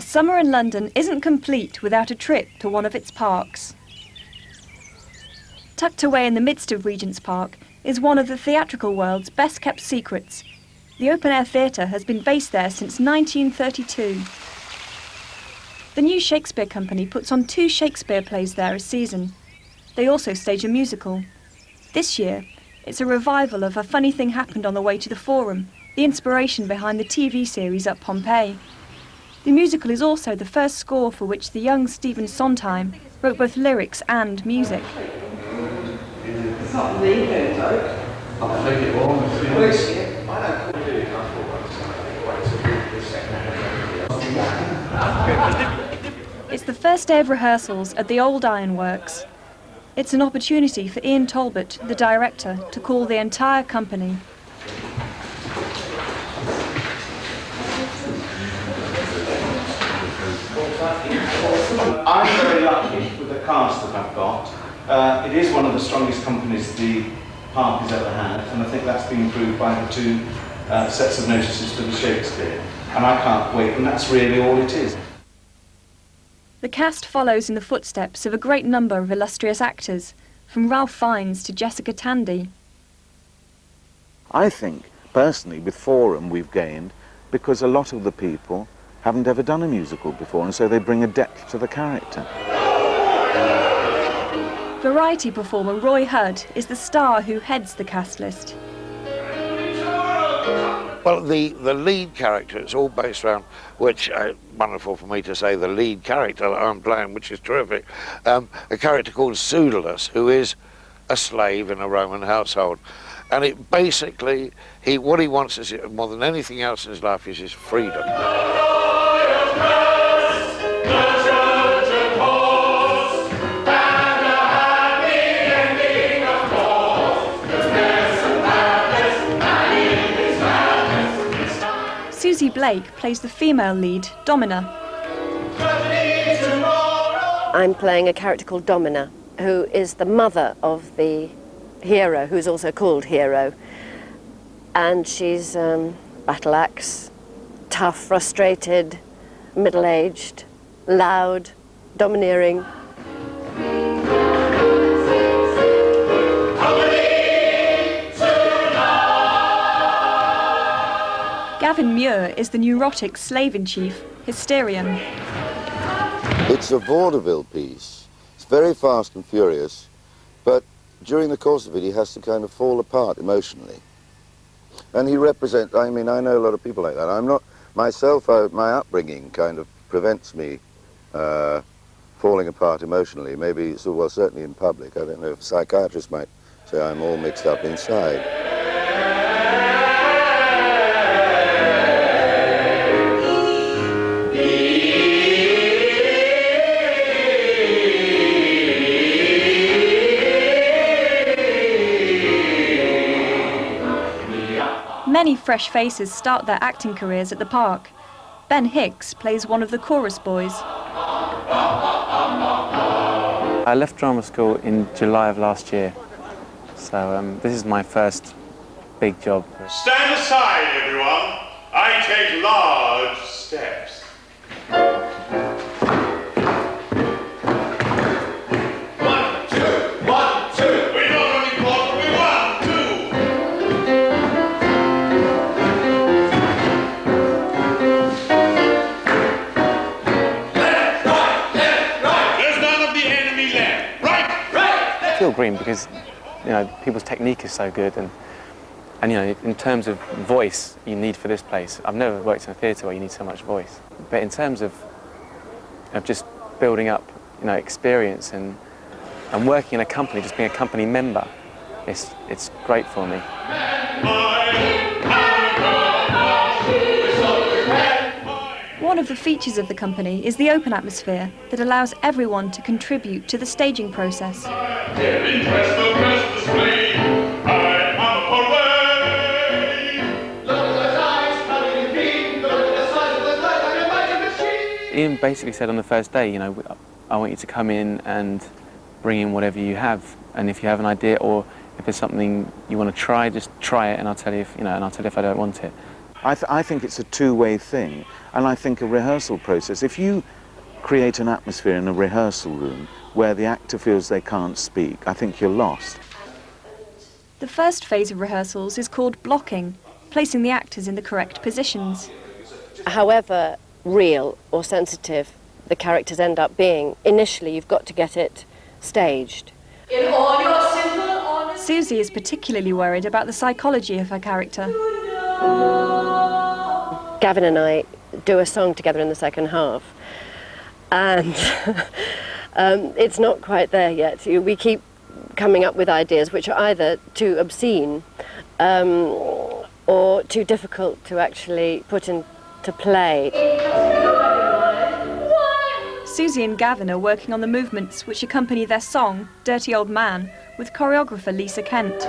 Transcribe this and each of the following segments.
A summer in London isn't complete without a trip to one of its parks. Tucked away in the midst of Regent's Park is one of the theatrical world's best-kept secrets. The open-air theatre has been based there since 1932. The new Shakespeare Company puts on 2 Shakespeare plays there a season. They also stage a musical. This year, it's a revival of A Funny Thing Happened on the Way to the Forum, the inspiration behind the TV series Up Pompeii. The musical is also the first score for which the young Stephen Sondheim wrote both lyrics and music. It's not me, though. I think it was. It's the first day of rehearsals at the Old Ironworks. It's an opportunity for Ian Talbot, the director, to call the entire company. I'm very lucky with the cast that I've got. It is one of the strongest companies the park has ever had, and I think that's been proved by the 2 sets of notices for the Shakespeare. And I can't wait, and that's really all it is. The cast follows in the footsteps of a great number of illustrious actors, from Ralph Fiennes to Jessica Tandy. I think, personally, with Forum we've gained because a lot of the people haven't ever done a musical before, and so they bring a depth to the character. Variety performer Roy Hudd is the star who heads the cast list. Well, the lead character, it's all based around, which, wonderful for me to say, the lead character that I'm playing, which is terrific, a character called Pseudolus, who is a slave in a Roman household. And it basically, what he wants is, more than anything else in his life, is his freedom. Susie Blake plays the female lead, Domina. I'm playing a character called Domina, who is the mother of the hero, who's also called Hero. And she's battle axe, tough, frustrated, middle-aged, loud, domineering. Gavin Muir is the neurotic slave-in-chief, Hysterion. It's a vaudeville piece. It's very fast and furious, but during the course of it he has to kind of fall apart emotionally. And he represents, I mean, I know a lot of people like that. I'm not, myself, my upbringing kind of prevents me falling apart emotionally. Maybe, so, well, certainly in public. I don't know if psychiatrists might say I'm all mixed up inside. Many fresh faces start their acting careers at the park. Ben Hicks plays one of the chorus boys. I left drama school in July of last year, so this is my first big job. Stand aside, everyone. I take large steps. I feel green because, you know, people's technique is so good, and you know, in terms of voice you need for this place. I've never worked in a theatre where you need so much voice. But in terms of just building up, you know, experience and working in a company, just being a company member, it's great for me. One of the features of the company is the open atmosphere that allows everyone to contribute to the staging process. Ian basically said on the first day, you know, I want you to come in and bring in whatever you have, and if you have an idea or if there's something you want to try, just try it, and I'll tell you if, you know, and I'll tell you if I don't want it. I think it's a two-way thing, and I think a rehearsal process, if you create an atmosphere in a rehearsal room where the actor feels they can't speak, I think you're lost. The first phase of rehearsals is called blocking, placing the actors in the correct positions. However real or sensitive the characters end up being, initially you've got to get it staged. In all your simple honesty. Susie is particularly worried about the psychology of her character. Gavin and I do a song together in the second half, and it's not quite there yet. We keep coming up with ideas which are either too obscene or too difficult to actually put into play. Susie and Gavin are working on the movements which accompany their song, Dirty Old Man, with choreographer Lisa Kent.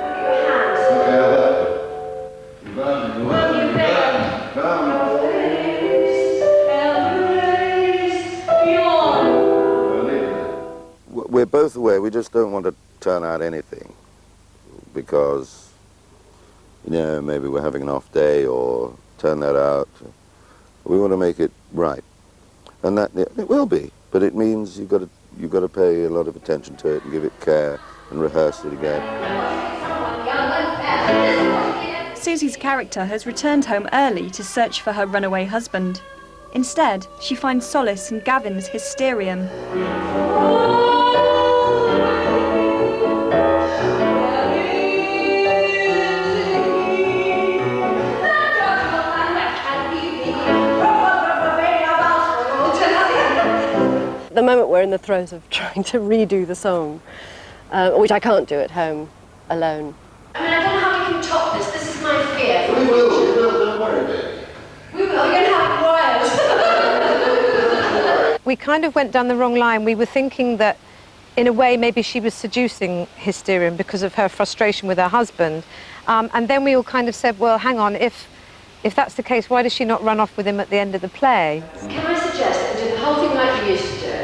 We're both aware we just don't want to turn out anything because, you know, maybe we're having an off day or turn that out. We want to make it right. And that it will be, but it means you've got to pay a lot of attention to it and give it care and rehearse it again. Susie's character has returned home early to search for her runaway husband. Instead, she finds solace in Gavin's hysterium. At the moment we're in the throes of trying to redo the song, which I can't do at home alone. I mean, I don't know how we can top this. This is my fear. We will, don't worry, baby. We will. We're going to have riots. We kind of went down the wrong line. We were thinking that, in a way, maybe she was seducing Hysterium because of her frustration with her husband. And then we all kind of said, well, hang on, if that's the case, why does she not run off with him at the end of the play? Can I suggest that we do the whole thing like you used to do it?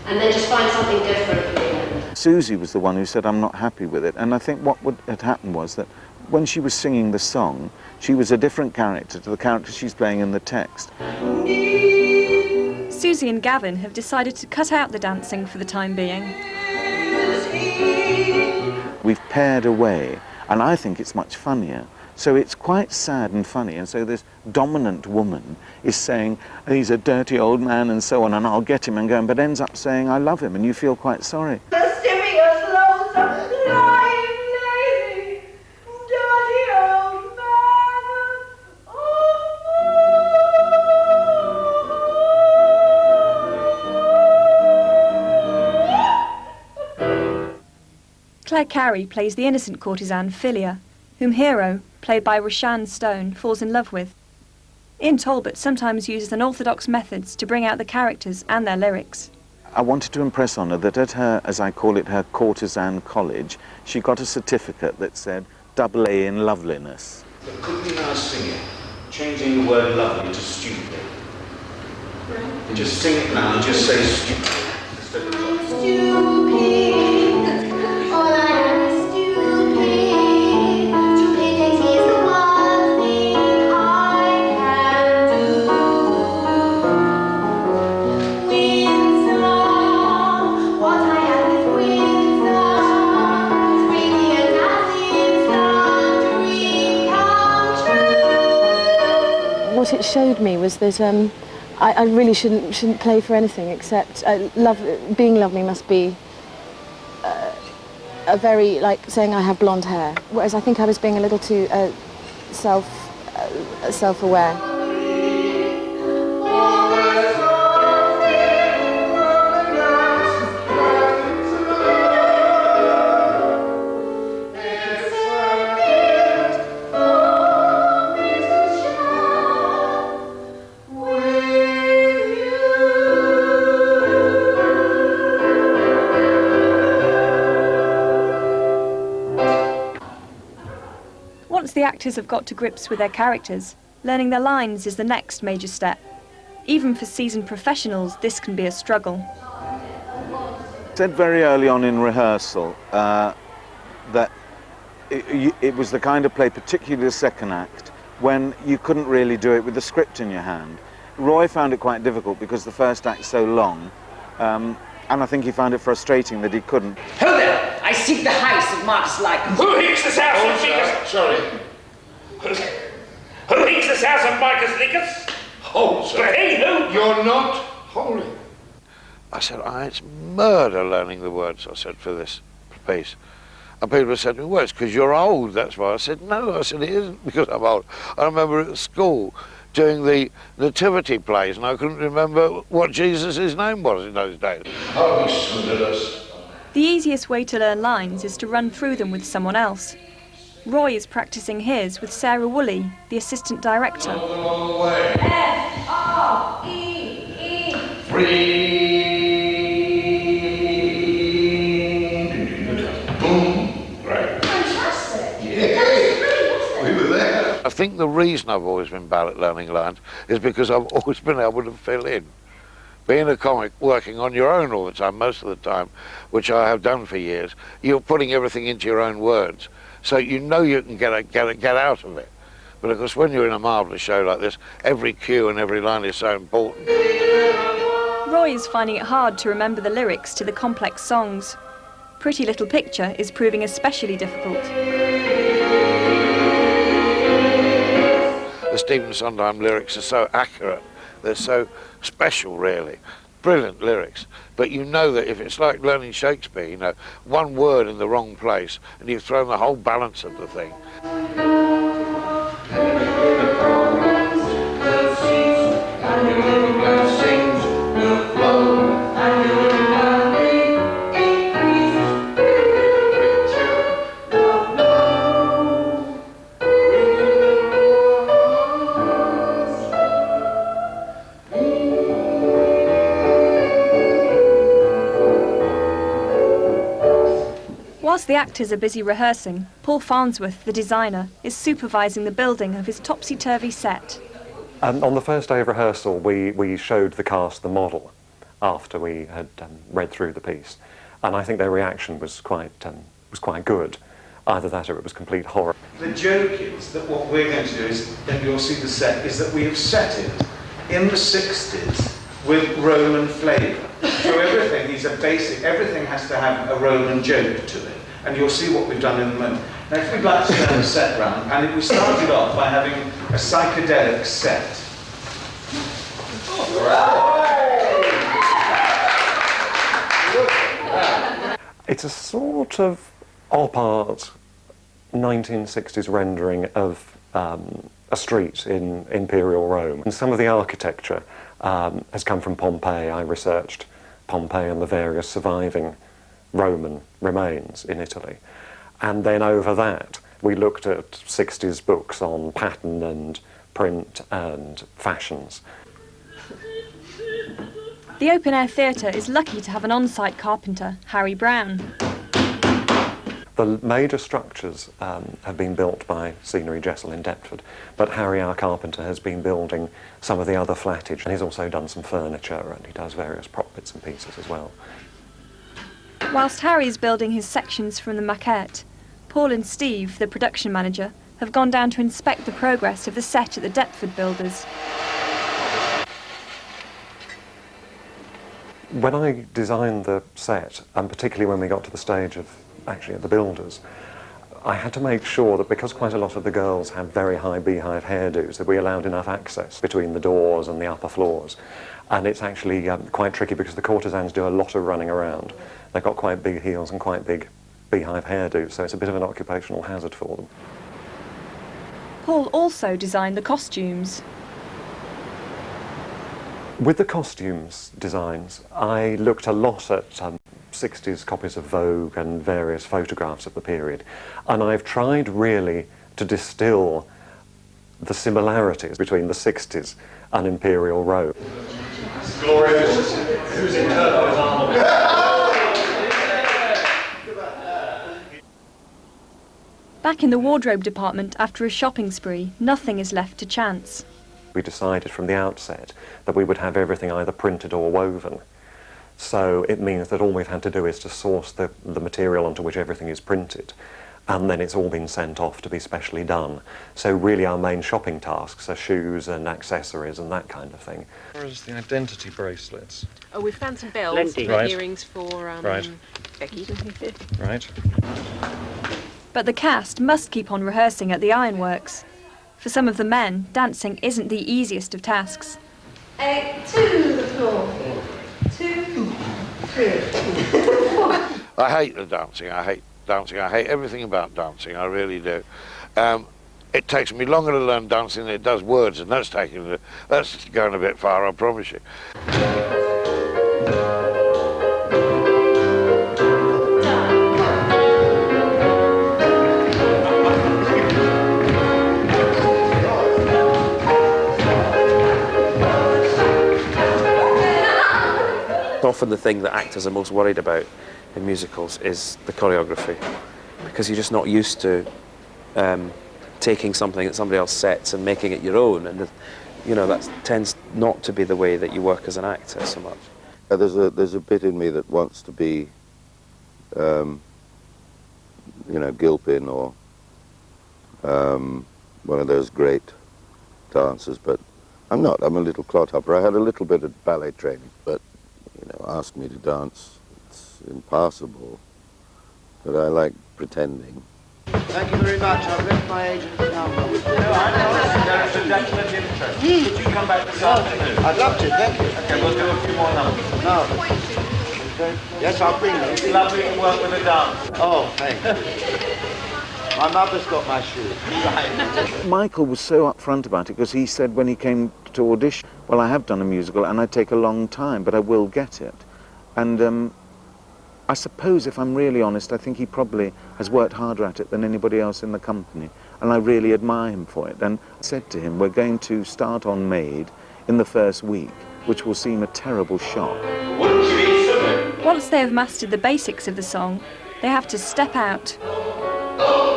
And then just find something different for the end? Susie was the one who said, I'm not happy with it. And I think what had happened was that when she was singing the song, she was a different character to the character she's playing in the text. Susie and Gavin have decided to cut out the dancing for the time being. We've paired away, and I think it's much funnier. So it's quite sad and funny, and so this dominant woman is saying, he's a dirty old man and so on, and I'll get him and go, but ends up saying, I love him, and you feel quite sorry. Claire Carey plays the innocent courtesan Philia, whom Hero, played by Roshan Stone, falls in love with. Ian Talbot sometimes uses unorthodox methods to bring out the characters and their lyrics. I wanted to impress on her that at her, as I call it, her courtesan college, she got a certificate that said AA in loveliness. But could we now sing it, changing the word lovely to stupid? And just sing it now and just say stupid instead of lovely. What it showed me was that I really shouldn't play for anything except being lovely must be a very, like saying I have blonde hair, whereas I think I was being a little too self-aware. Once the actors have got to grips with their characters, learning their lines is the next major step. Even for seasoned professionals, this can be a struggle. I said very early on in rehearsal that it was the kind of play, particularly the second act, when you couldn't really do it with the script in your hand. Roy found it quite difficult because the first act's so long, and I think he found it frustrating that he couldn't. Who there? I seek the house of Marcus Lycus. Who Hicks this house of Marcus? Sorry. Who Hicks this house of Marcus Lycus? Oh, sir. Hey, who? You're not holy. I said, it's murder learning the words, I said, for this piece. And people said to me, well, it's because you're old, that's why. I said, no, I said, it isn't because I'm old. I remember at school doing the nativity plays, and I couldn't remember what Jesus' name was in those days. Oh, he sundered us. The easiest way to learn lines is to run through them with someone else. Roy is practicing his with Sarah Woolley, the assistant director. F-R-E-E. Free. I think the reason I've always been bad at learning lines is because I've always been able to fill in. Being a comic, working on your own all the time, most of the time, which I have done for years, you're putting everything into your own words, so you know you can get out of it. But of course, when you're in a marvellous show like this, every cue and every line is so important. Roy is finding it hard to remember the lyrics to the complex songs. Pretty Little Picture is proving especially difficult. The Stephen Sondheim lyrics are so accurate, they're so special, really. Brilliant lyrics. But you know that if it's like learning Shakespeare, you know, one word in the wrong place, and you've thrown the whole balance of the thing. Whilst the actors are busy rehearsing, Paul Farnsworth, the designer, is supervising the building of his topsy-turvy set. On the first day of rehearsal, we showed the cast the model after we had read through the piece, and I think their reaction was quite good. Either that or it was complete horror. The joke is that what we're going to do is, and you'll see the set, is that we have set it in the 60s with Roman flavour. So everything is everything has to have a Roman joke to it. And you'll see what we've done in a moment. Now, if we'd like to turn the set round, and we started off by having a psychedelic set. It's a sort of op-art 1960s rendering of a street in Imperial Rome. And some of the architecture has come from Pompeii. I researched Pompeii and the various surviving Roman remains in Italy. And then over that, we looked at 60s books on pattern and print and fashions. The open-air theatre is lucky to have an on-site carpenter, Harry Brown. The major structures have been built by Scenery Jessel in Deptford, but Harry, our carpenter, has been building some of the other flattage, and he's also done some furniture, and he does various prop bits and pieces as well. Whilst Harry is building his sections from the maquette, Paul and Steve, the production manager, have gone down to inspect the progress of the set at the Deptford Builders. When I designed the set, and particularly when we got to the stage of actually at the Builders, I had to make sure that because quite a lot of the girls had very high beehive hairdos, that we allowed enough access between the doors and the upper floors. And it's actually quite tricky because the courtesans do a lot of running around. They've got quite big heels and quite big beehive hairdos, so it's a bit of an occupational hazard for them. Paul also designed the costumes. With the costumes designs, I looked a lot at 60s copies of Vogue and various photographs of the period, and I've tried really to distill the similarities between the 60s and Imperial Rome. Glorious. Who's in Turbo's arm? Back in the wardrobe department after a shopping spree, nothing is left to chance. We decided from the outset that we would have everything either printed or woven. So it means that all we've had to do is to source the material onto which everything is printed and then it's all been sent off to be specially done. So really our main shopping tasks are shoes and accessories and that kind of thing. Where's the identity bracelets? Oh, we've found some bells Plenty. and Right. earrings for Right. Becky. Right. But the cast must keep on rehearsing at the ironworks. For some of the men, dancing isn't the easiest of tasks. 8, 2 the floor. 2, 3. I hate the dancing. I hate dancing. I hate everything about dancing. I really do. It takes me longer to learn dancing than it does words, and that's going a bit far, I promise you. Often the thing that actors are most worried about in musicals is the choreography, because you're just not used to taking something that somebody else sets and making it your own, and you know that tends not to be the way that you work as an actor so much. There's a bit in me that wants to be, you know, Gilpin or one of those great dancers, but I'm not. I'm a little clodhopper. I had a little bit of ballet training, but you know, ask me to dance, it's impossible. But I like pretending. Thank you very much. I've left my agent's number. No, I know. There's a definite interest. Could you come back this afternoon? I'd love to, thank you. Okay, we'll do a few more numbers. No. Yes, I'll bring them. It's lovely to work with a dance. Oh, thank you. My mother's got my shoes. Right. Michael was so upfront about it because he said when he came to audition, well, I have done a musical and I take a long time, but I will get it. And I suppose, if I'm really honest, I think he probably has worked harder at it than anybody else in the company, and I really admire him for it. And I said to him, we're going to start on Maid in the first week, which will seem a terrible shock. Once they have mastered the basics of the song, they have to step out.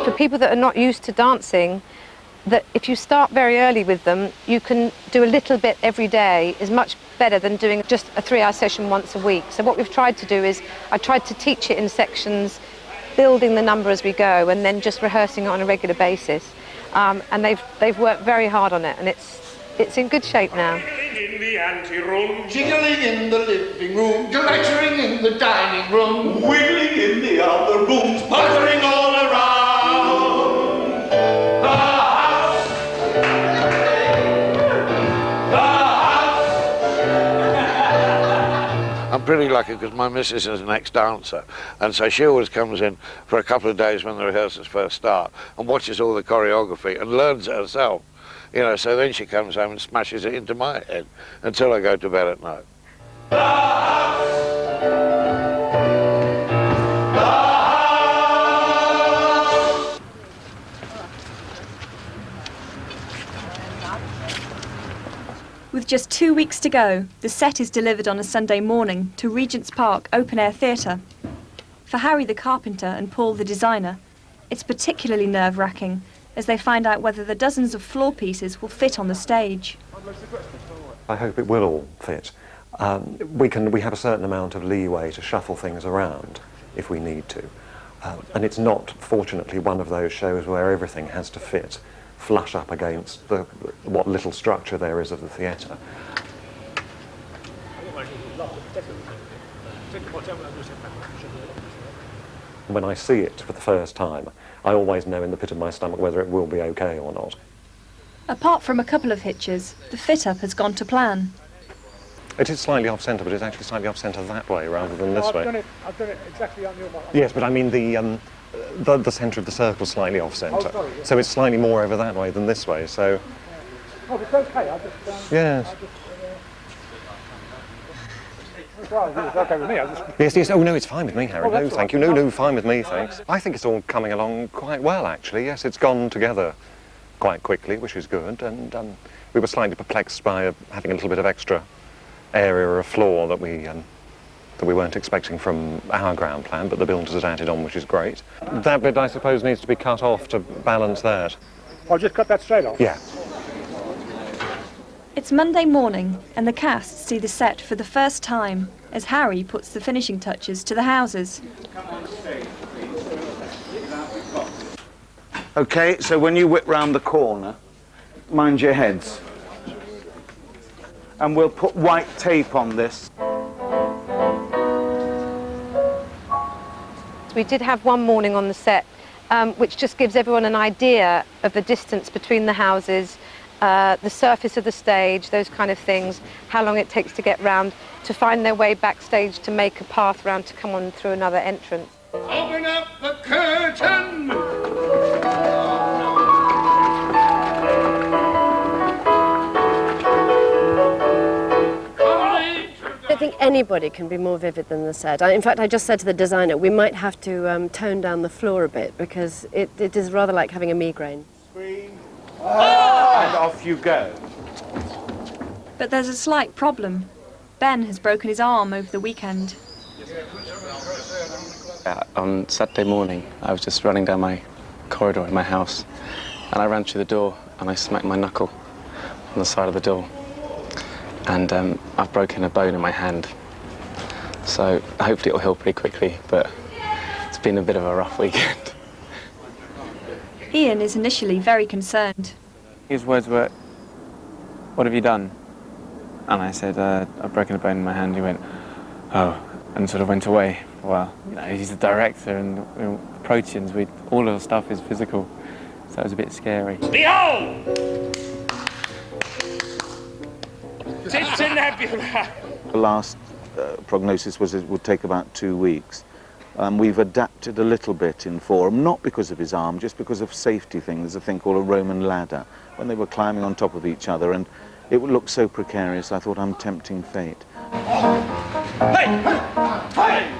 For people that are not used to dancing, that if you start very early with them, you can do a little bit every day is much better than doing just a 3-hour session once a week. So what we've tried to do is, I tried to teach it in sections, building the number as we go, and then just rehearsing it on a regular basis. And they've worked very hard on it, and it's in good shape now. In the anteroom, Jiggling in the living room, clattering in the dining room, wiggling in the other rooms, puttering all around. The house, the house. I'm pretty lucky because my missus is an ex-dancer, and so she always comes in for a couple of days when the rehearsals first start and watches all the choreography and learns it herself. You know, so then she comes home and smashes it into my head until I go to bed at night. The house, the house. With just 2 weeks to go, the set is delivered on a Sunday morning to Regent's Park Open Air Theatre. For Harry the carpenter and Paul the designer, it's particularly nerve-wracking as they find out whether the dozens of floor pieces will fit on the stage. I hope it will all fit. We have a certain amount of leeway to shuffle things around if we need to. And it's not, fortunately, one of those shows where everything has to fit flush up against what little structure there is of the theatre. When I see it for the first time, I always know in the pit of my stomach whether it will be okay or not. Apart from a couple of hitches, the fit-up has gone to plan. It is slightly off-centre, but it's actually slightly off-centre that way rather than this way. I've done it exactly on your mark. Yes, but I mean the centre of the circle slightly off-centre. Oh, sorry, yeah. So it's slightly more over that way than this way, so... Oh, it's okay, I just... Yes. Well, it's okay with me, I just... Yes, yes, oh no, it's fine with me, Harry. Oh, No, that's thank all you. right. No, fine with me, thanks. I think it's all coming along quite well, actually. Yes, it's gone together quite quickly, which is good, and we were slightly perplexed by having a little bit of extra area of floor that we weren't expecting from our ground plan, but the builders had added on, which is great. That bit, I suppose, needs to be cut off to balance that. I'll just cut that straight off? Yeah. It's Monday morning, and the cast see the set for the first time as Harry puts the finishing touches to the houses. Okay, so when you whip round the corner, mind your heads. And we'll put white tape on this. We did have one morning on the set which just gives everyone an idea of the distance between the houses, the surface of the stage, those kind of things, how long it takes to get round, to find their way backstage, to make a path round to come on through another entrance. Open up the curtain! I don't think anybody can be more vivid than the set. In fact, I just said to the designer, we might have to tone down the floor a bit because it is rather like having a migraine. And off you go. But there's a slight problem. Ben has broken his arm over the weekend. On Saturday morning, I was just running down my corridor in my house, and I ran through the door and I smacked my knuckle on the side of the door. And I've broken a bone in my hand. So hopefully it'll heal pretty quickly, but it's been a bit of a rough weekend. Ian is initially very concerned. His words were, "What have you done?" And I said, "I've broken a bone in my hand." He went, "Oh," and sort of went away. Well, you know, he's the director, and Proteins, all of the stuff is physical, so it was a bit scary. Behold! It's a nebula! The last prognosis was it would take about 2 weeks. We've adapted a little bit in form, not because of his arm, just because of safety things. There's a thing called a Roman ladder, when they were climbing on top of each other, and it would look so precarious, I thought, I'm tempting fate. Hey! Hey!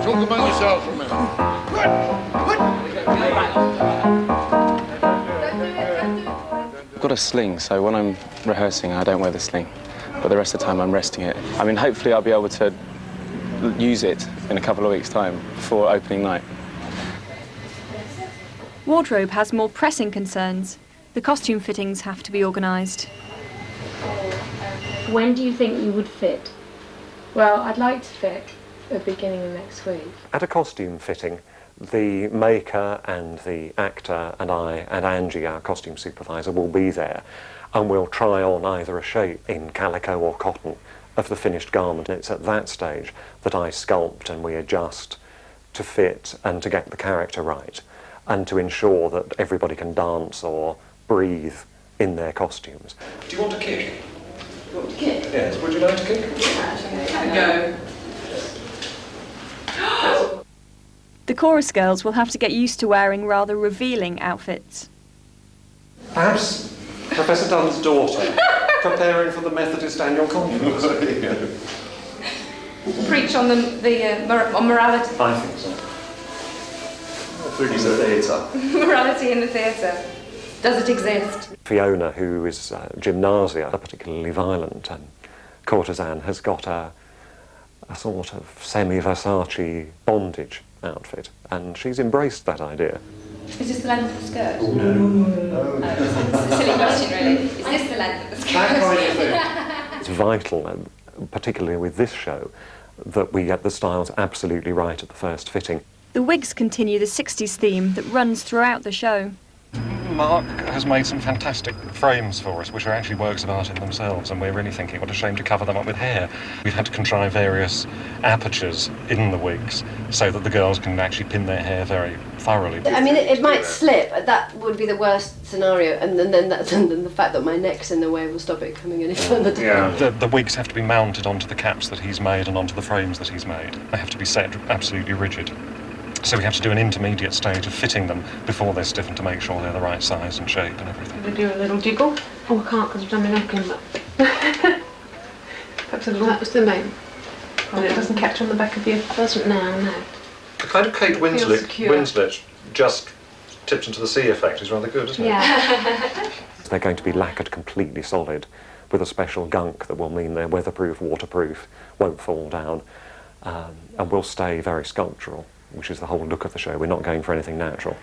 Talk among yourselves for a minute. I've got a sling, so when I'm rehearsing, I don't wear the sling, but the rest of the time I'm resting it. I mean, hopefully I'll be able to use it in a couple of weeks' time before opening night. Wardrobe has more pressing concerns. The costume fittings have to be organised. When do you think you would fit? Well, I'd like to fit at the beginning of next week. At a costume fitting, the maker and the actor and I and Angie, our costume supervisor, will be there, and we'll try on either a shape in calico or cotton of the finished garment. It's at that stage that I sculpt and we adjust to fit and to get the character right, and to ensure that everybody can dance or breathe in their costumes. Do you want a kick? You want to kick? Yes, would you like to kick? Yeah, Go. The chorus girls will have to get used to wearing rather revealing outfits. Perhaps Professor Dunn's daughter, preparing for the Methodist annual conference. Preach on on morality. I think so. In the theatre. Morality in the theatre. Does it exist? Fiona, who is gymnasia, a particularly violent courtesan, has got a sort of semi-Versace bondage outfit, and she's embraced that idea. Is this the length of the skirt? No. It's a silly question, really. Is this the length of the skirt? That kind of thing. It's vital, particularly with this show, that we get the styles absolutely right at the first fitting. The wigs continue the 60s theme that runs throughout the show. Mark has made some fantastic frames for us, which are actually works of art in themselves, and we're really thinking what a shame to cover them up with hair. We've had to contrive various apertures in the wigs so that the girls can actually pin their hair very thoroughly. I mean, it might slip. That would be the worst scenario, and then the fact that my neck's in the way will stop it coming any further down. Yeah. The wigs have to be mounted onto the caps that he's made and onto the frames that he's made. They have to be set absolutely rigid. So we have to do an intermediate stage of fitting them before they're stiffened to make sure they're the right size and shape and everything. We do a little jiggle. Oh, I can't because I've done my neck in. Perhaps a little. That was the main. And it doesn't catch on the back of your. It doesn't now, no. The kind of Kate Winslet just tipped into the sea effect is rather good, isn't it? Yeah. They're going to be lacquered completely solid with a special gunk that will mean they're weatherproof, waterproof, won't fall down, and will stay very sculptural, which is the whole look of the show. We're not going for anything natural,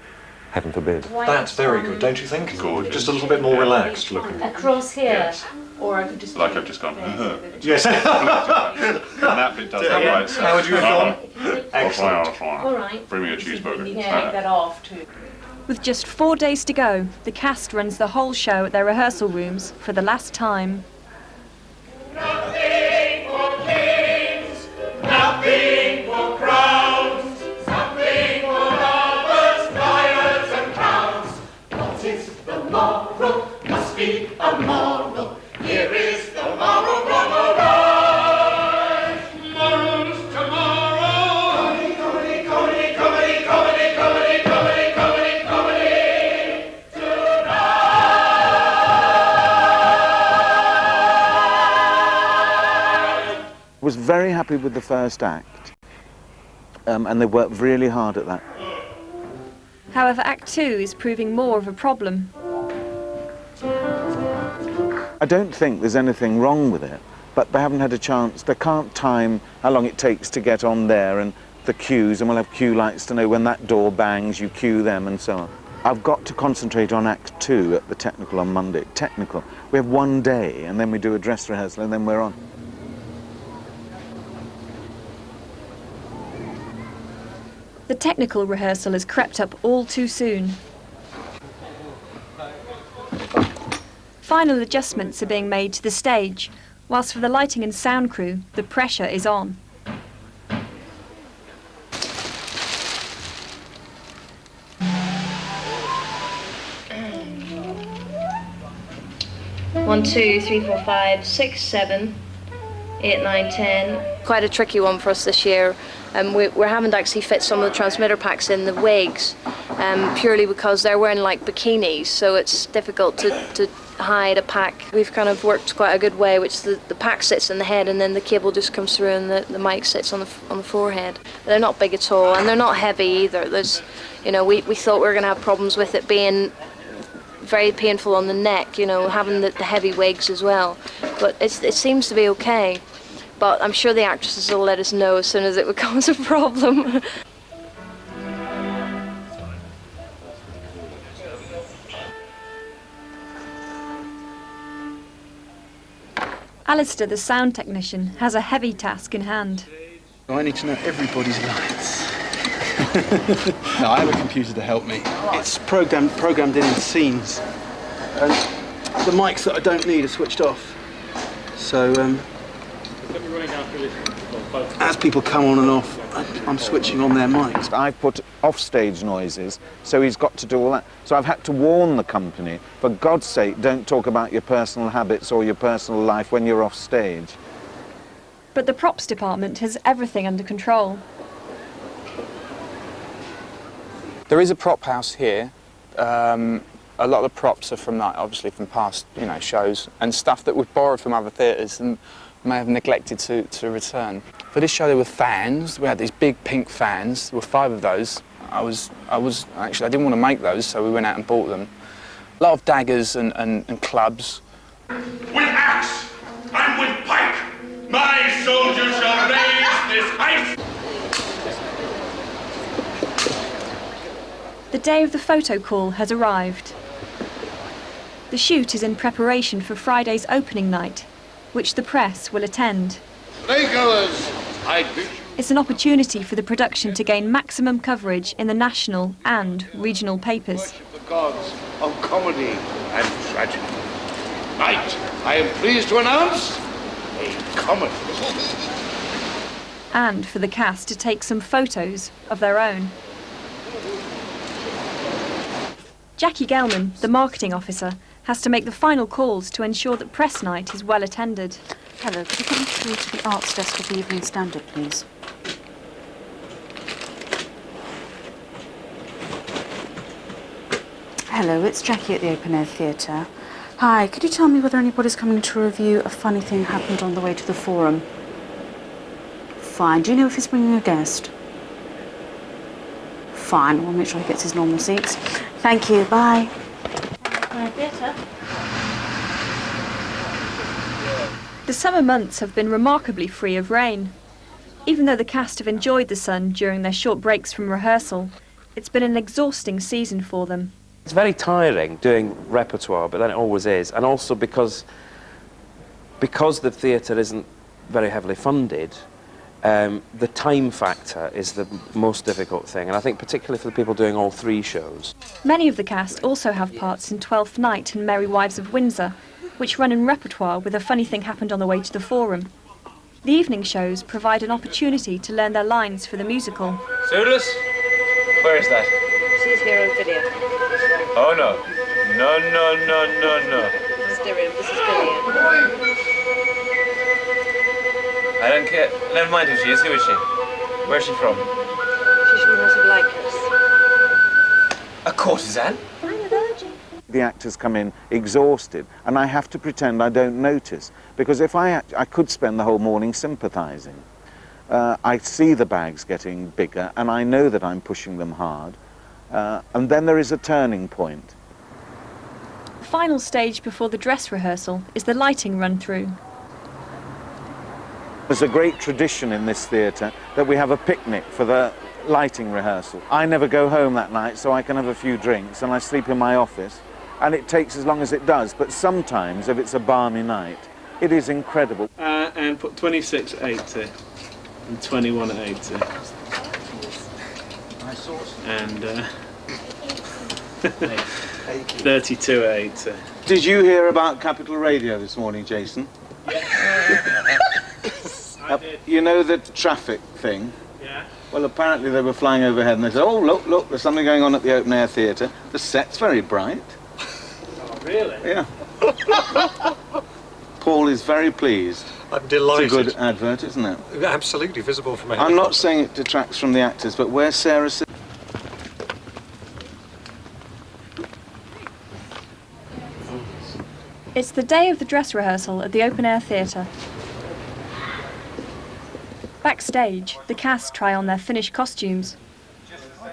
heaven forbid. That's very good, don't you think? Good. Just a little bit more relaxed looking. Across here. Yes. Or I could just... Like I've just gone, Yes. And that bit does that by itself. How would you respond? Excellent. All right. Bring me a cheeseburger. Take that off too. With just 4 days to go, the cast runs the whole show at their rehearsal rooms for the last time. Nothing for kings, nothing for crowns, something for lovers, liars and clowns. What is the moral? Must be a moral. Here is the moral from arise. Morals tomorrow. Comedy, comedy, comedy, comedy, comedy, comedy, comedy, comedy, tonight. Was very happy with the first act, and they worked really hard at that. However, Act 2 is proving more of a problem. I don't think there's anything wrong with it, but they haven't had a chance. They can't time how long it takes to get on there and the cues, and we'll have cue lights to know when that door bangs, you cue them and so on. I've got to concentrate on Act 2 at the technical on Monday. Technical. We have 1 day and then we do a dress rehearsal and then we're on. The technical rehearsal has crept up all too soon. Final adjustments are being made to the stage, whilst for the lighting and sound crew, the pressure is on. One, 2, 3, 4, 5, 6, 7, 8, 9, 10. Quite a tricky one for us this year. We're having to actually fit some of the transmitter packs in the wigs, purely because they're wearing like bikinis, so it's difficult to hide a pack. We've kind of worked quite a good way, which the pack sits in the head and then the cable just comes through and the mic sits on the forehead. They're not big at all, and they're not heavy either. There's, you know, we thought we were going to have problems with it being very painful on the neck, you know, having the heavy wigs as well. But it seems to be okay. But I'm sure the actresses will let us know as soon as it becomes a problem. Alistair, the sound technician, has a heavy task in hand. I need to know everybody's lines. No, I have a computer to help me. It's programmed in scenes. And the mics that I don't need are switched off. So, as people come on and off, I'm switching on their mics. I've put off-stage noises, so he's got to do all that. So I've had to warn the company, for God's sake, don't talk about your personal habits or your personal life when you're off stage. But the props department has everything under control. There is a prop house here. A lot of the props are from, obviously, from past, shows, and stuff that we've borrowed from other theatres and may have neglected to return. For this show, there were fans. We had these big pink fans. There were 5 of those. I didn't want to make those, so we went out and bought them. A lot of daggers and clubs. With axe and with pike, my soldiers shall raise this height. The day of the photo call has arrived. The shoot is in preparation for Friday's opening night, which the press will attend. Playgoers, I bid you. It's an opportunity for the production to gain maximum coverage in the national and regional papers. Worship the gods of comedy and tragedy. Tonight, I am pleased to announce a comedy. And for the cast to take some photos of their own. Jackie Gelman, the marketing officer, has to make the final calls to ensure that press night is well attended. Hello, could you come through to the arts desk of the Evening Standard, please? Hello, it's Jackie at the Open Air Theatre. Hi, could you tell me whether anybody's coming to review a funny thing happened on the way to the Forum? Fine. Do you know if he's bringing a guest? Fine, we'll make sure he gets his normal seats. Thank you, bye. The summer months have been remarkably free of rain. Even though the cast have enjoyed the sun during their short breaks from rehearsal, it's been an exhausting season for them. It's very tiring doing repertoire, but then it always is. And also because because the theatre isn't very heavily funded, the time factor is the most difficult thing, and I think particularly for the people doing all 3 shows. Many of the cast also have parts in Twelfth Night and Merry Wives of Windsor, which run in repertoire with A Funny Thing Happened on the Way to the Forum. The evening shows provide an opportunity to learn their lines for the musical. Sudas? Where is that? She's here on video. Oh no. No, no, no, no, no. This is Diriam, this is Billiam. I don't care. Never mind who she is. Who is she? Where's she from? She's from the House of Lycus. A courtesan? The actors come in exhausted, and I have to pretend I don't notice, because if I could spend the whole morning sympathising. I see the bags getting bigger, and I know that I'm pushing them hard, and then there is a turning point. The final stage before the dress rehearsal is the lighting run-through. There's a great tradition in this theatre that we have a picnic for the lighting rehearsal. I never go home that night, so I can have a few drinks, and I sleep in my office. And it takes as long as it does, but sometimes, if it's a balmy night, it is incredible. And put 26.80 and 21.80. And 32.80. Did you hear about Capital Radio this morning, Jason? You know the traffic thing? Yeah. Well, apparently they were flying overhead and they said, oh, look, look, there's something going on at the open air theatre. The set's very bright. Really? Yeah. Paul is very pleased. I'm delighted. It's a good advert, isn't it? Absolutely visible from a I'm not saying it detracts from the actors, but where's Sarah? It's the day of the dress rehearsal at the open air theatre. Backstage, the cast try on their finished costumes.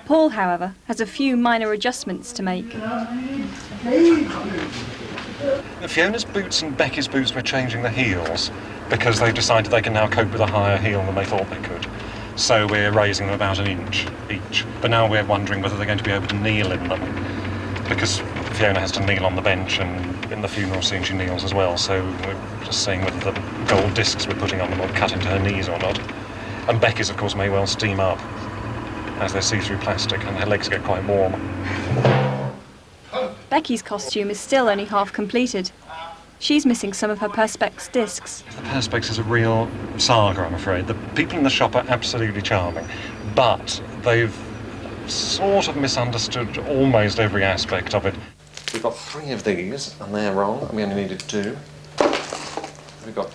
Paul, however, has a few minor adjustments to make. Fiona's boots and Becky's boots were changing the heels because they've decided they can now cope with a higher heel than they thought they could. So we're raising them about an inch each. But now we're wondering whether they're going to be able to kneel in them, because Fiona has to kneel on the bench, and in the funeral scene she kneels as well. So we're just seeing whether the gold discs we're putting on them will cut into her knees or not. And Becky's, of course, may well steam up, as they're see-through plastic and her legs get quite warm. Becky's costume is still only half completed. She's missing some of her Perspex discs. The Perspex is a real saga, I'm afraid. The people in the shop are absolutely charming, but they've sort of misunderstood almost every aspect of it. We've got 3 of these, and they're wrong, and we only needed 2. We've got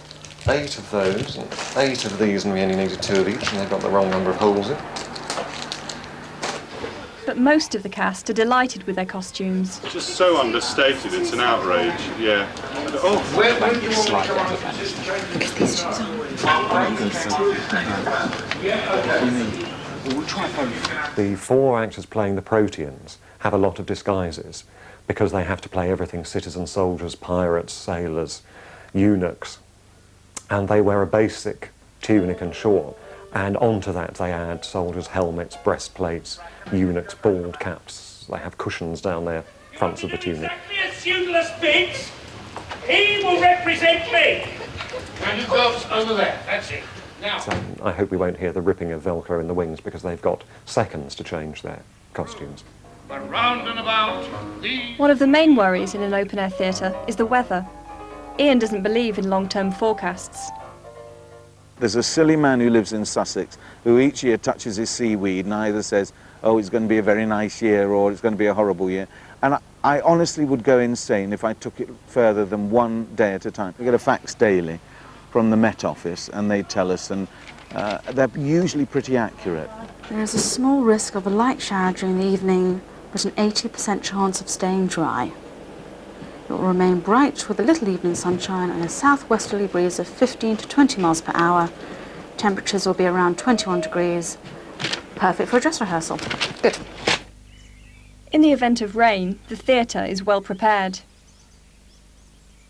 8 of those, and 8 of these, and we only needed 2 of each, and they've got the wrong number of holes in. But most of the cast are delighted with their costumes. Just so understated, it's an outrage, yeah. Oh, where do you want me to come on? Because these shoes We'll try both. The 4 actors playing the Proteans have a lot of disguises because they have to play everything: citizen soldiers, pirates, sailors, eunuchs. And they wear a basic tunic and shawl. And onto that they add soldiers' helmets, breastplates, eunuchs' bald caps. They have cushions down their fronts of the tunic. Suitless pigs! He will represent me! And your gloves over there, that's it. Now. So I hope we won't hear the ripping of Velcro in the wings, because they've got seconds to change their costumes. But round and about these... One of the main worries in an open-air theatre is the weather. Ian doesn't believe in long-term forecasts. There's a silly man who lives in Sussex who each year touches his seaweed and either says, oh, it's going to be a very nice year or it's going to be a horrible year. And I honestly would go insane if I took it further than one day at a time. We get a fax daily from the Met Office and they tell us, and they're usually pretty accurate. There is a small risk of a light shower during the evening, but an 80% chance of staying dry. It will remain bright with a little evening sunshine and a southwesterly breeze of 15 to 20 miles per hour. Temperatures will be around 21 degrees. Perfect for a dress rehearsal. Good. In the event of rain, the theatre is well prepared.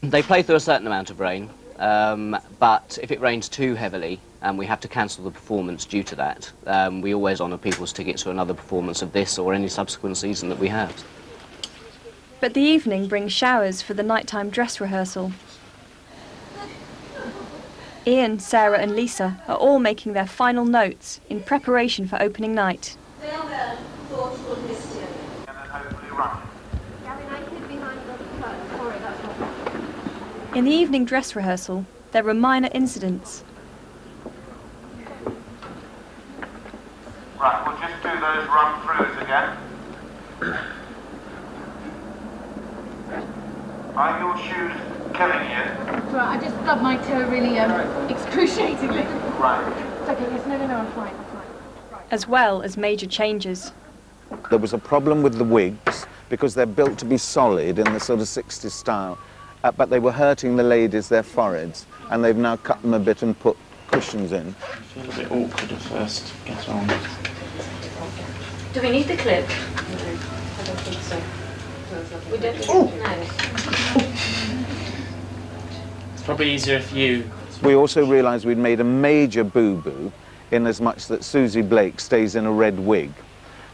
They play through a certain amount of rain, but if it rains too heavily and we have to cancel the performance due to that, we always honour people's tickets for another performance of this or any subsequent season that we have. But the evening brings showers for the nighttime dress rehearsal. Ian, Sarah and Lisa are all making their final notes in preparation for opening night. In the evening dress rehearsal, there were minor incidents. Right, we'll just do those run-throughs again. Are your shoes killing you? Right, I just stubbed my toe really excruciatingly. Right. It's okay, yes, no, I'm fine. As well as major changes. There was a problem with the wigs because they're built to be solid in the sort of 60s style, but they were hurting the ladies, their foreheads, and they've now cut them a bit and put cushions in. I feel a bit awkward at first, get on. Do we need the clip? No, I don't think so. We don't. Oh. No. It's probably easier if you... We also realised we'd made a major boo-boo in as much that Susie Blake stays in a red wig.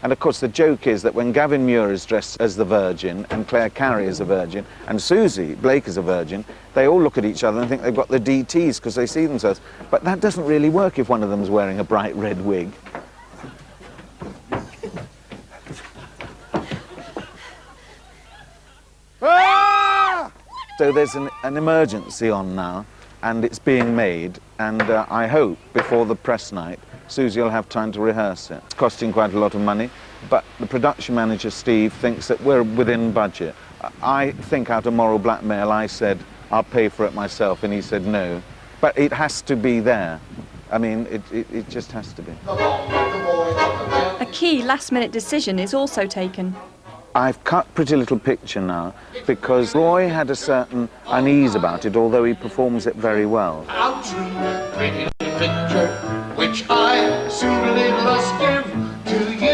And of course the joke is that when Gavin Muir is dressed as the Virgin and Claire Carey is a Virgin and Susie Blake is a Virgin, they all look at each other and think they've got the DTs because they see themselves. But that doesn't really work if one of them's wearing a bright red wig. So there's an emergency on now, and it's being made, and I hope before the press night Susie will have time to rehearse it. It's costing quite a lot of money, but the production manager, Steve, thinks that we're within budget. I think out of moral blackmail I said, I'll pay for it myself, and he said no. But it has to be there. I mean, it just has to be. A key last-minute decision is also taken. I've cut Pretty Little Picture now because Roy had a certain unease about it, although he performs it very well. Out to Pretty Little Picture, which I suitably must give to you.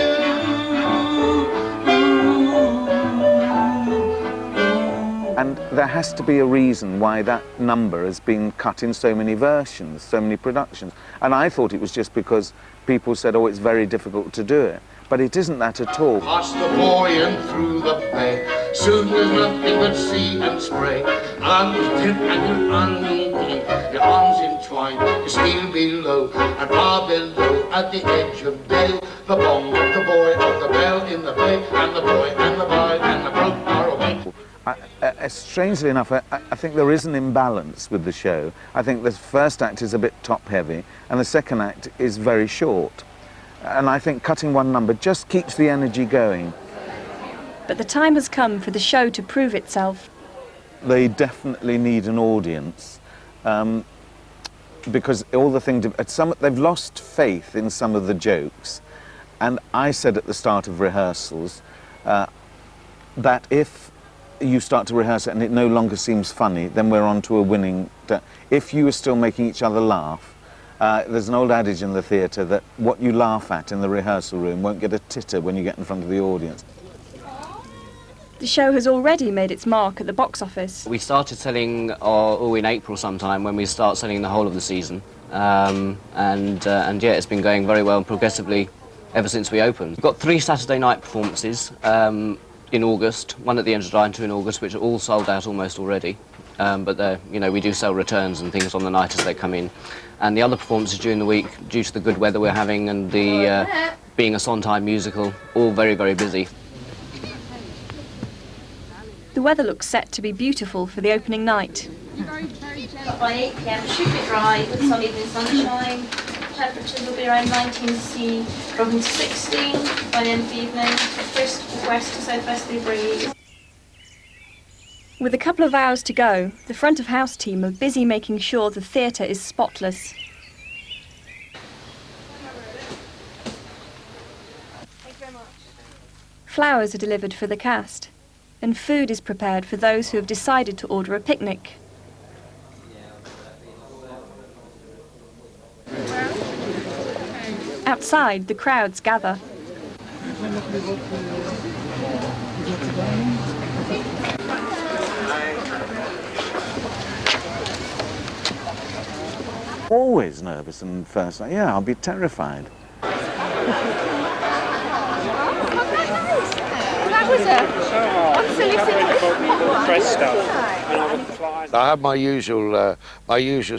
And there has to be a reason why that number has been cut in so many versions, so many productions. And I thought it was just because people said, oh, it's very difficult to do it. But it isn't that at all. Past the buoy and through the bay, soon there's nothing but sea and spray. Until and you're underneath, your arms entwined, you're still below, and far below at the edge of day. The bong of the buoy of the bell in the bay, and the buoy and the bride and the broke are away. Strangely enough, I think there is an imbalance with the show. I think the first act is a bit top-heavy, and the second act is very short. And I think cutting one number just keeps the energy going. But the time has come for the show to prove itself. They definitely need an audience because all the things, they've lost faith in some of the jokes. And I said at the start of rehearsals that if you start to rehearse it and it no longer seems funny, then we're on to a winning. If you are still making each other laugh, there's an old adage in the theatre that what you laugh at in the rehearsal room won't get a titter when you get in front of the audience. The show has already made its mark at the box office. We started selling in April sometime when we start selling the whole of the season. And yeah, it's been going very well and progressively ever since we opened. We've got 3 Saturday night performances in August, one at the end of July and 2 in August, which are all sold out almost already. But you know, we do sell returns and things on the night as they come in. And the other performances during the week, due to the good weather we're having and the being a Sondheim musical, all very, very busy. The weather looks set to be beautiful for the opening night. By 8 p.m, should be dry with some evening sunshine. Temperatures will be around 19 C, dropping to 16 by the end of the evening. A brisk west to southwesterly breeze. With a couple of hours to go, the front of house team are busy making sure the theatre is spotless. Flowers are delivered for the cast, and food is prepared for those who have decided to order a picnic. Outside, the crowds gather. Always nervous and first, yeah, I'll be terrified. I have my usual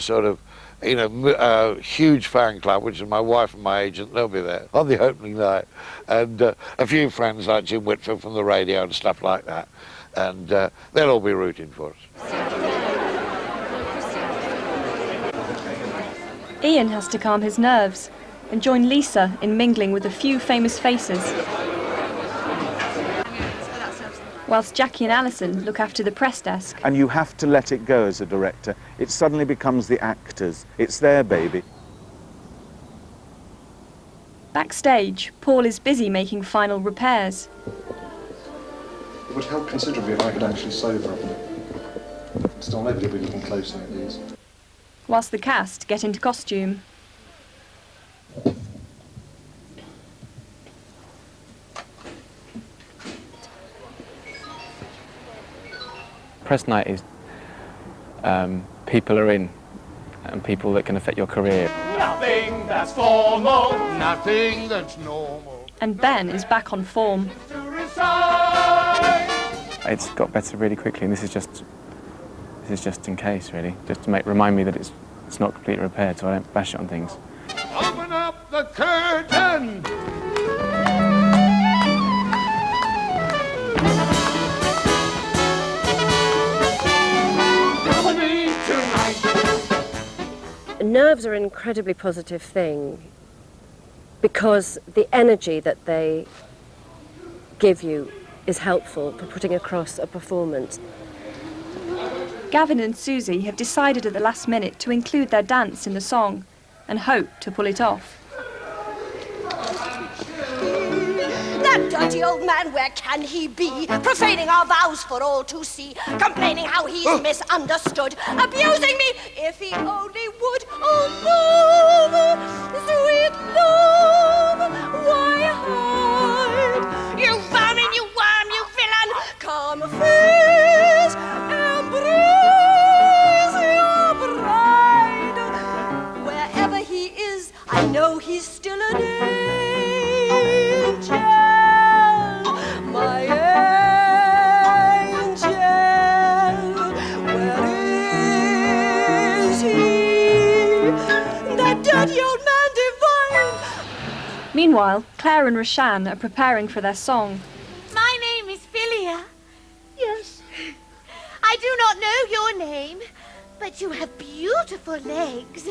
sort of you know, huge fan club, which is my wife and my agent. They'll be there on the opening night, and a few friends like Jim Whitfield from the radio and stuff like that, and they'll all be rooting for us. Ian has to calm his nerves and join Lisa in mingling with a few famous faces, whilst Jackie and Alison look after the press desk. And you have to let it go as a director. It suddenly becomes the actors. It's their baby. Backstage, Paul is busy making final repairs. It would help considerably if I could actually sober them. Still, nobody will be looking closely at these. Whilst the cast get into costume. Press night is people are in and people that can affect your career. Nothing that's formal, nothing that's normal. And Ben is back on form. It's got better really quickly, and this is just in case, really, just to remind me that it's not completely repaired, so I don't bash it on things. Open up the curtain. Nerves are an incredibly positive thing because the energy that they give you is helpful for putting across a performance. Gavin and Susie have decided at the last minute to include their dance in the song and hope to pull it off. That dirty old man, where can he be? Profaning our vows for all to see, complaining how he's misunderstood, abusing me, if he only would. Oh, love, sweet love, why hide? You vermin, you worm, you villain, come face, embrace your bride. Wherever he is, I know he's still an angel. My angel, where is he? That dirty old man divine. Meanwhile, Claire and Roshan are preparing for their song. My name is Philia. Yes. I do not know your name, but you have beautiful legs.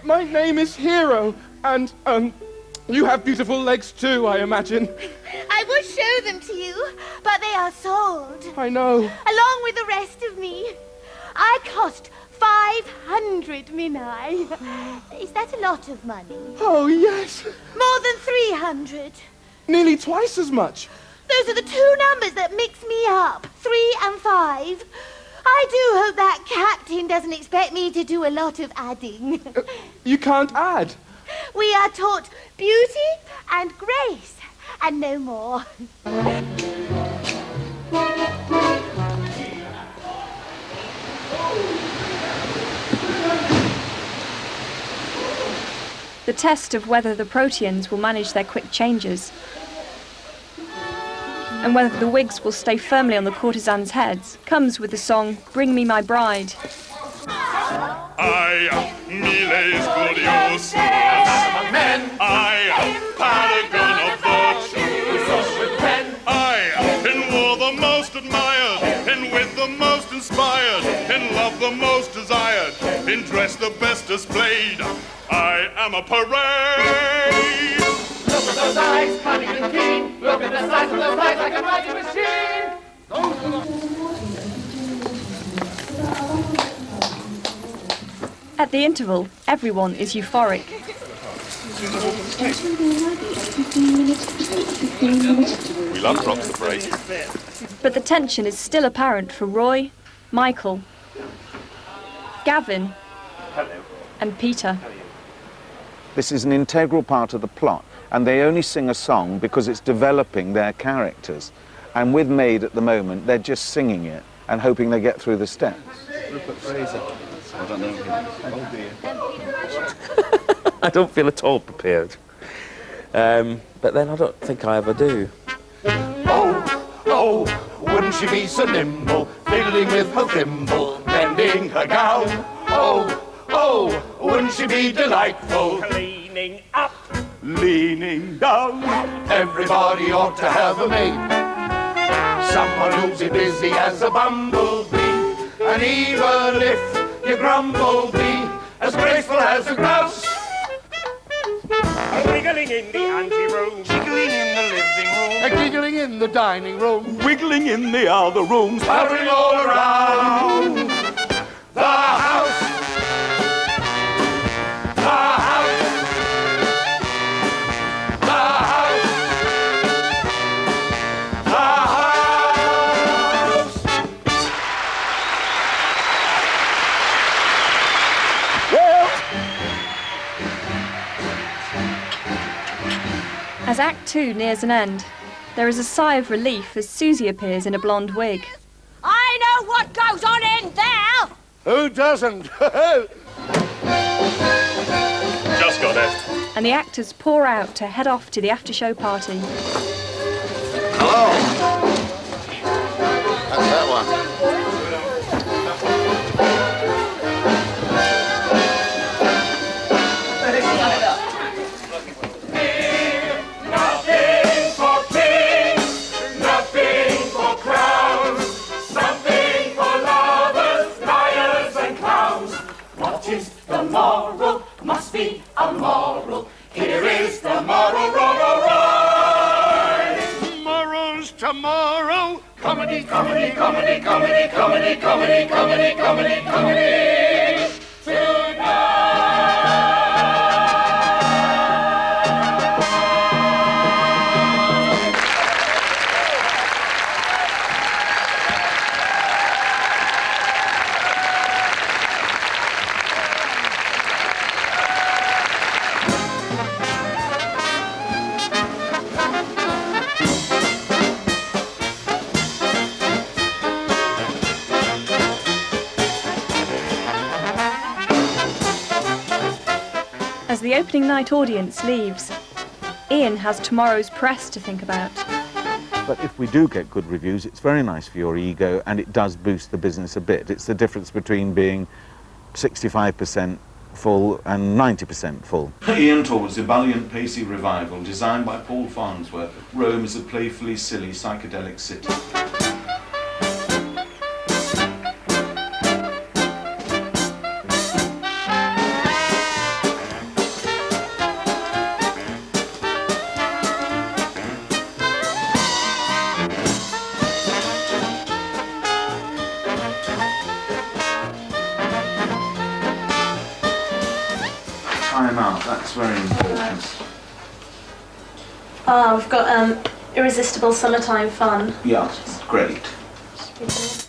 My name is Hero, and, you have beautiful legs too, I imagine. I would show them to you, but they are sold. I know. Along with the rest of me. I cost 500 minai. Is that a lot of money? Oh, yes. More than 300. Nearly twice as much. Those are the two numbers that mix me up, 3 and 5. I do hope that captain doesn't expect me to do a lot of adding. You can't add. We are taught beauty and grace, and no more. The test of whether the Proteans will manage their quick changes and whether the wigs will stay firmly on the courtesans' heads comes with the song Bring Me My Bride. I, Miles Gloriosus, I, paragon of virtue, I, in war the most admired, in wit the most inspired, in love the most desired, in dress the best displayed, I am a parade. Look at those eyes, cunning and keen. Look at the size of those eyes like a mighty machine. At the interval, everyone is euphoric. We love drops to break. But the tension is still apparent for Roy, Michael, Gavin, and Peter. This is an integral part of the plot, and they only sing a song because it's developing their characters. And with Maid at the moment, they're just singing it and hoping they get through the steps. Rupert Fraser. I don't know him. I don't feel at all prepared. But then I don't think I ever do. Oh, wouldn't she be so nimble, fiddling with her thimble, bending her gown? Oh, Oh, wouldn't she be delightful? Cleaning up, Leaning down. Everybody ought to have a maid. Someone who's as busy as a bumblebee. And even if you grumble, be as graceful as a grouse. wiggling in the ante-room, Jiggling in the living room, giggling in the dining room, wiggling in the other rooms, powdering all around the house. The house. The house. The house. Well, As Act 2 nears an end, there is a sigh of relief as Susie appears in a blonde wig. I know what goes on in there! who doesn't? just got it. And the actors pour out to head off to the after-show party. Hello. That's that one. Nothing for kings, nothing for crowns, something for lovers, liars and clowns. What is the moral? Must be a moral. Here is the moral, Morals tomorrow. Comedy, comedy, comedy, comedy, comedy, comedy, comedy, comedy, comedy. As the opening night audience leaves, Ian has tomorrow's press to think about. But if we do get good reviews, it's very nice for your ego, and it does boost the business a bit. It's the difference between being 65% full and 90% full. Ian Talbot's ebullient, pacey revival, designed by Paul Farnsworth. Rome is a playfully silly, psychedelic city. Time out, that's very important. We've got Irresistible Summertime Fun. Yeah, great. Should be there.